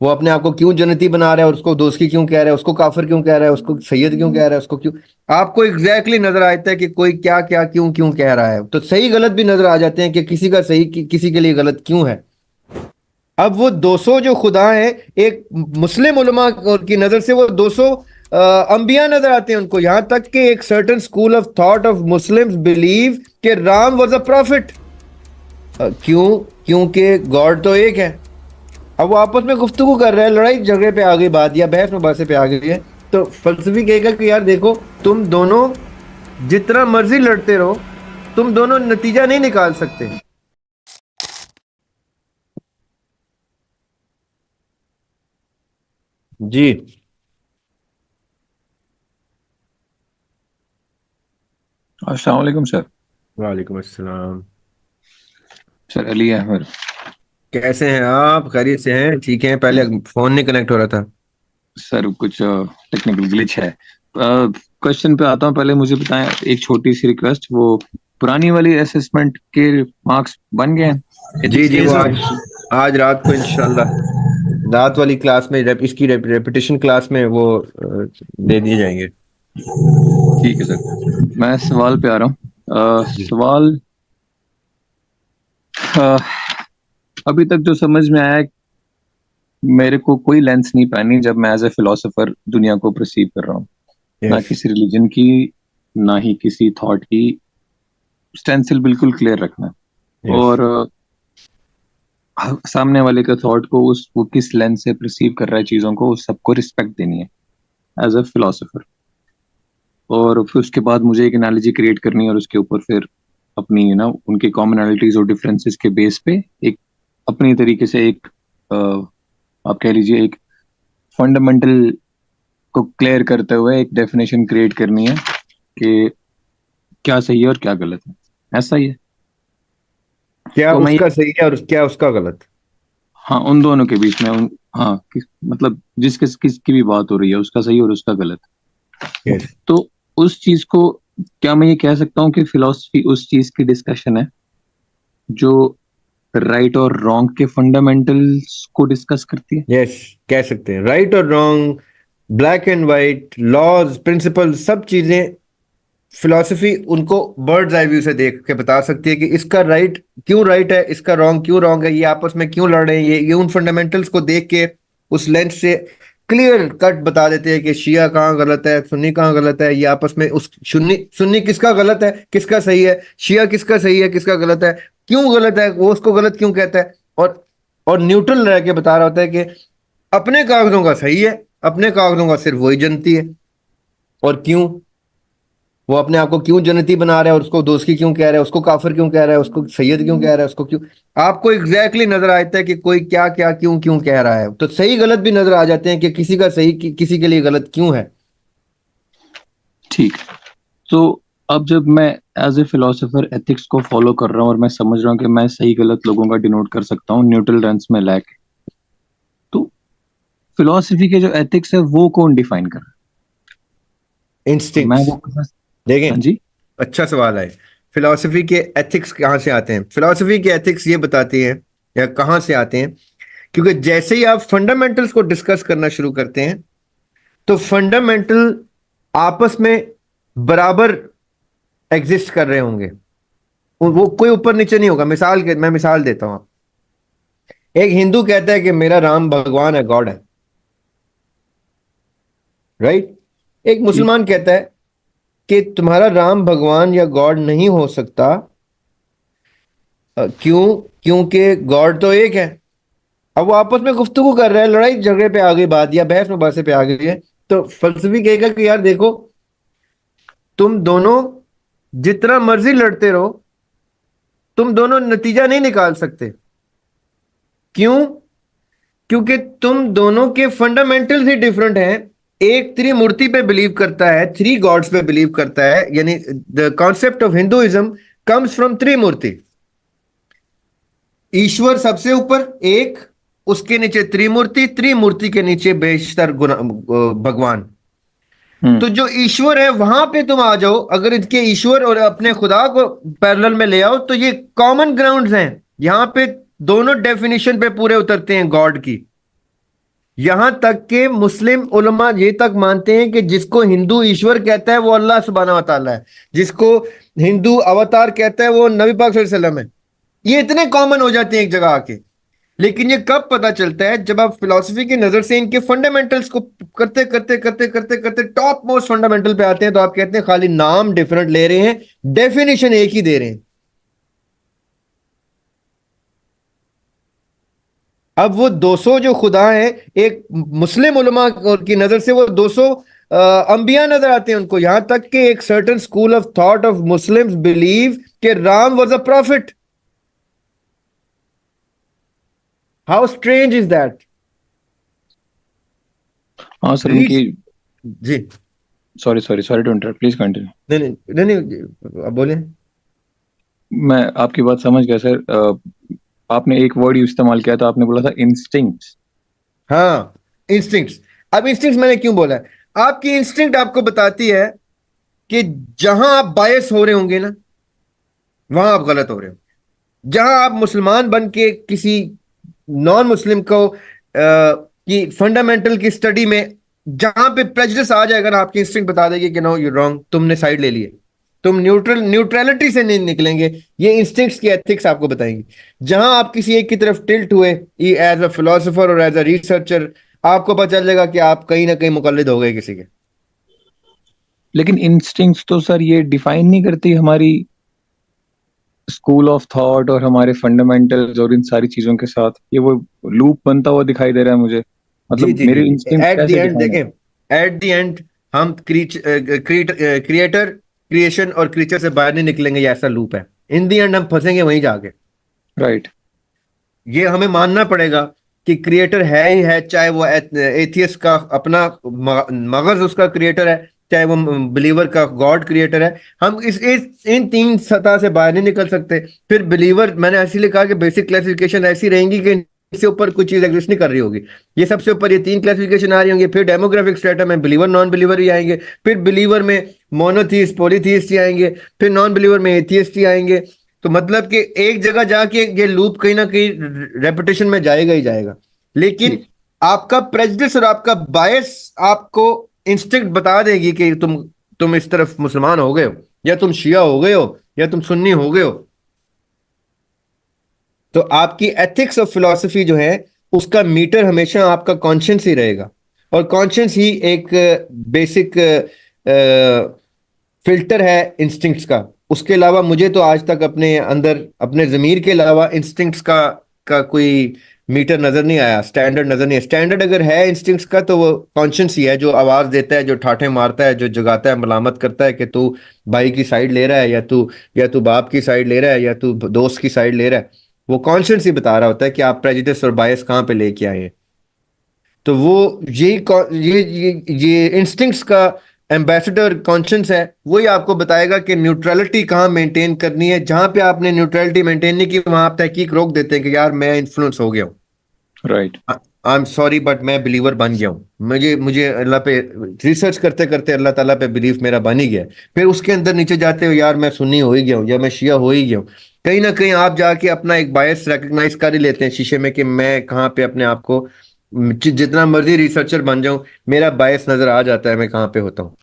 वो अपने आप को क्यों जन्नती बना रहा है और उसको दोस्ती क्यों कह रहा है, उसको काफिर क्यों कह रहा है, उसको सैयद क्यों कह रहा है, उसको क्यों। आपको एग्जैक्टली नजर आता है कि कोई क्या क्या क्यों क्यों कह रहा है, तो सही गलत भी नजर आ जाते हैं कि किसी का सही किसी के लिए गलत क्यों है। अब वो 200 जो खुदा हैं, एक मुस्लिम उलमा की नजर से वो 200 अंबिया नजर आते हैं उनको, यहां तक कि एक certain school of thought of Muslims believe कि राम वाज अ प्रॉफिट। क्यों? क्योंकि गॉड तो एक है। अब वो आपस में गुफ्तगू कर रहे हैं, लड़ाई झगड़े पे आ गई बात या बहस मुबासे पे आ गई है, तो फलसफी कहेगा कि यार देखो, तुम दोनों जितना मर्जी लड़ते रहो, तुम दोनों नतीजा नहीं निकाल सकते। जी। अस्सलाम वालेकुम सर। वालेकुम अस्सलाम। सर अली अहमद। कैसे हैं आप? खैरियत से हैं? ठीक हैं? पहले फोन नहीं कनेक्ट हो रहा था। सर कुछ टेक्निकल ग्लिच है। क्वेश्चन पे आता हूँ, पहले मुझे बताएं एक छोटी सी रिक्वेस्ट। वो पुरानी वाली असेसमेंट के मार्क्स बन गए हैं जी एथिक्स जी, के वो सर? आज रात को इंशाल्लाह, रात वाली क्लास में इसकी रेपिटेशन क्लास में वो दे दिए जाएंगे। ठीक है सर, मैं सवाल पे आ रहा हूँ। जी। सवाल अ, अभी तक जो समझ में आया है, मेरे को कोई लेंस नहीं पहनी जब मैं एज ए फिलोसोफर दुनिया को परसीव कर रहा हूँ। ना यस। किसी रिलीजन की, ना ही किसी थॉट की। स्टेंसिल बिल्कुल क्लियर रखना है। यस। और सामने वाले के थॉट को उस वो किस लेंस से परसीव कर रहा है चीजों को, उस सबको रिस्पेक्ट देनी है एज अ फिलोसोफर। और फिर उसके बाद मुझे एक एनालॉजी क्रिएट करनी है और उसके ऊपर फिर अपनी उनके कॉमनैलिटीज और डिफरेंसेस के बेस पे एक अपनी तरीके से एक आप कह लीजिए एक फंडामेंटल को क्लियर करते हुए एक डेफिनेशन क्रिएट करनी है कि क्या सही है और क्या गलत है। ऐसा ही है। क्या तो मैं उसका सही है और क्या उसका गलत? हाँ, उन दोनों के बीच में हाँ मतलब जिस किस की भी बात हो रही है, उसका सही और उसका गलत। यस। तो उस चीज को क्या मैं ये कह सकता हूँ कि फिलॉसफी उस चीज की डिस्कशन है जो राइट और रॉन्ग के फंडामेंटल्स को डिस्कस करती है? यस, कह सकते हैं राइट और wrong, black and white, laws, principle, सब चीजें फिलॉसफी उनको बर्ड्स आई व्यू से देख के बता सकती है कि इसका राइट क्यों राइट है, इसका रॉन्ग क्यों रॉन्ग है, ये आपस में क्यों लड़ रहे हैं। ये उन फंडामेंटल्स को देख के उस लेंस से क्लियर कट बता देते हैं कि शिया कहाँ गलत है, सुन्नी कहाँ गलत है, ये आपस में उस सुन्नी सुन्नी किसका गलत है किसका सही है, शिया किसका सही है किसका गलत है, क्यों गलत है, वो उसको गलत क्यों कहता है। और न्यूट्रल रह के बता रहा होता है कि अपने कागजों का सही है, अपने कागजों का सिर्फ वही जनती है। और क्यों? वो अपने आप को क्यों जन्नती बना रहा है और उसको दोस्ती क्यों कह रहा है, उसको काफिर क्यों कह रहा है, उसको सैयद क्यों कह रहा है, उसको क्यों। आपको एग्जैक्टली नजर आता है कि कोई क्या क्या क्यों क्यों कह रहा है, तो सही गलत भी नजर आ जाते हैं कि किसी का सही किसी के लिए गलत क्यों है। ठीक। तो अब जब मैं एज ए फिलोसोफर एथिक्स को फॉलो कर रहा हूँ और मैं समझ रहा हूँ कि मैं सही गलत लोगों का डिनोट कर सकता हूँ न्यूट्रल रेंस में लाके, तो फिलोसफी के जो एथिक्स है वो कौन डिफाइन कर रहा है? मैं इंस्टिंक्ट्स। वो हाँ देखें, जी। अच्छा सवाल है। फिलॉसफी के एथिक्स कहाँ से आते हैं? फिलॉसफी के एथिक्स ये बताती हैं या कहाँ से आते हैं, क्योंकि जैसे ही आप फंडामेंटल्स को डिस्कस करना शुरू करते हैं, तो फंडामेंटल आपस में बराबर एग्जिस्ट कर रहे होंगे, वो कोई ऊपर नीचे नहीं होगा। मैं मिसाल देता हूं। एक हिंदू कहता है कि मेरा राम भगवान है, गॉड है, राइट। एक ठीक। मुसलमान कहता है कि तुम्हारा राम भगवान या गॉड नहीं हो सकता। क्यों? क्योंकि गॉड तो एक है। अब वो आपस में गुफ्तगू कर रहे हैं, लड़ाई झगड़े पे आ गई बात या बहस मुबासे पे आ गई है, तो फलसफी कहेगा कि यार देखो, तुम दोनों जितना मर्जी लड़ते रहो, तुम दोनों नतीजा नहीं निकाल सकते। क्यों? क्योंकि तुम दोनों के फंडामेंटल्स ही डिफरेंट हैं। एक त्रिमूर्ति पे बिलीव करता है, थ्री गॉड्स पे बिलीव करता है, यानी the concept of Hinduism comes from Trimurti. ईश्वर सबसे ऊपर एक, उसके नीचे त्रिमूर्ति, त्रिमूर्ति के नीचे बेशतर भगवान। हम्म। तो जो ईश्वर है वहां पे तुम आ जाओ, अगर इसके ईश्वर और अपने खुदा को पैरेलल में ले आओ, तो ये कॉमन ग्राउंड्स हैं। यहां पे दोनों डेफिनेशन पे पूरे उतरते हैं गॉड की। यहां तक कि मुस्लिम उलमा ये तक मानते हैं कि जिसको हिंदू ईश्वर कहता है वो अल्लाह सुब्हानहू व तआला है, जिसको हिंदू अवतार कहता है वो नबी पाक सल्लल्लाहु अलैहि वसल्लम है। ये इतने कॉमन हो जाते हैं एक जगह आके। लेकिन ये कब पता चलता है? जब आप फिलॉसफी की नजर से इनके फंडामेंटल्स को करते करते करते करते करते टॉप मोस्ट फंडामेंटल पे आते हैं, तो आप कहते हैं खाली नाम डिफरेंट ले रहे हैं, डेफिनेशन एक ही दे रहे हैं। अब वो 200 जो खुदा है, एक मुस्लिम उलमा की नजर से वो 200 अंबिया नजर आते हैं उनको। यहां तक कि एक certain school of thought of Muslims believe कि Ram was a prophet. How strange is that? हाँ सर, प्लीज। उनकी जी। Sorry sorry sorry to interrupt, please continue. नहीं नहीं नहीं नहीं, अब बोले। मैं आपकी बात समझ गया सर। आपने एक वर्ड इस्तेमाल किया था, आपने बोला था इंस्टिंक्ट्स। हाँ, इंस्टिंक्ट्स। अब इंस्टिंक्ट्स मैंने क्यों बोला है? आपकी इंस्टिंक्ट आपको बताती है कि जहां आप बायस हो रहे होंगे ना, वहां आप गलत हो रहे हो। जहां आप मुसलमान बन के किसी नॉन मुस्लिम को की फंडामेंटल की स्टडी में जहां पे प्रेजुडिस आ जाएगा ना, आपकी इंस्टिंक्ट बता देगी कि नो, यू रॉन्ग, तुमने साइड ले लिए। तुम न्यूट्रलिटी से नहीं निकलेंगे। ये इंस्टिंक्ट्स की एथिक्स आपको बताएंगी। जहां आप किसी एक की तरफ टिल्ट हुए, एज अ फिलोसोफर और एज अ रिसर्चर, आपको पता चल जाएगा कि आप कहीं ना कहीं मुकल्लिद हो गए किसी के। लेकिन इंस्टिंक्ट्स तो सर ये डिफाइन नहीं करती हमारी स्कूल ऑफ थॉट और हमारे फंडामेंटल्स और इन सारी चीजों के साथ। ये वो लूप बनता हुआ दिखाई दे रहा है मुझे। जी मतलब जी जी मेरे जी। इंस्टिंक्ट एट द कैसे एंड डिफाइन देखें, होते हैं? एट द एंड हम क्रिएटर, क्रिएशन और क्रीचर से बाहर नहीं निकलेंगे, ये ऐसा लूप है। इन द एंड हम फंसेंगे वहीं जाके। राइट। ये हमें मानना पड़ेगा कि क्रिएटर है ही है, चाहे वो एथियस्ट का अपना मगज उसका क्रिएटर है, चाहे वो बिलीवर का गॉड क्रिएटर है। हम इस इन तीन सतह से बाहर नहीं निकल सकते। फिर बिलीवर, मैंने इसीलिए कहा कि बेसिक क्लासिफिकेशन ऐसी रहेंगी कि इससे ऊपर कोई चीज एग्जिस्ट नहीं कर रही होगी। ये सबसे ऊपर ये तीन क्लासिफिकेशन आ रही होंगी। फिर डेमोग्राफिक स्ट्रेटा में बिलीवर नॉन बिलीवर ही आएंगे। फिर बिलीवर में मोनोथीस्ट पॉलीथीस्ट ही आएंगे। फिर नॉन बिलीवर में एथियस्ट ही आएंगे। तो मतलब कि एक जगह जाके ये लूप कहीं ना कहीं रेपिटेशन में जाएगा ही जाएगा। लेकिन ठीक। आपका प्रेजुडिस और आपका बायस आपको इंस्टिंक्ट बता देगी कि तुम इस तरफ मुसलमान हो गए हो, या तुम शिया हो गए हो, या तुम सुन्नी हो गए हो। तो आपकी एथिक्स ऑफ फिलॉसफी जो है, उसका मीटर हमेशा आपका कॉन्शियंस ही रहेगा। और कॉन्शियंस ही एक बेसिक फिल्टर है इंस्टिंक्ट्स का। उसके अलावा मुझे तो आज तक अपने अंदर अपने जमीर के अलावा इंस्टिंक्ट्स का कोई मीटर नजर नहीं आया, स्टैंडर्ड नजर नहीं है। स्टैंडर्ड अगर है इंस्टिंक्ट्स का, तो वो कॉन्शियंस ही है, जो आवाज देता है, जो ठाठे मारता है, जो जगाता है, मलामत करता है कि तू भाई की साइड ले रहा है, या तू बाप की साइड ले रहा है, या तू दोस्त की साइड ले रहा है। वो कॉन्शियंस ही बता रहा होता है कि आप प्रेजुडिस और बायस कहाँ पे लेके आए हैं। तो वो ये इंस्टिंक्ट्स का एम्बेसडर कॉन्शियंस है। वही आपको बताएगा कि न्यूट्रलिटी कहाँ मेंटेन करनी है। जहां पे आपने न्यूट्रलिटी मेंटेन नहीं की, वहां आप तहकीक रोक देते हैं कि यार मैं इन्फ्लुएंस हो गया हूँ, right. I am sorry but मैं बिलीवर बन गया हूँ। मुझे मुझे अल्लाह पे रिसर्च करते करते अल्लाह ताला पे बिलीफ मेरा बन ही गया है। फिर उसके अंदर नीचे जाते हो, यार मैं सुन्नी हो ही गया हूँ, या मैं शिया हो ही गया हूँ। कहीं ना कहीं आप जाके अपना एक बायस रिकग्नाइज कर ही लेते हैं शीशे में कि मैं कहाँ पे अपने आप को जितना मर्जी रिसर्चर बन जाऊं, मेरा बायस नजर आ जाता है मैं कहाँ पे होता हूँ।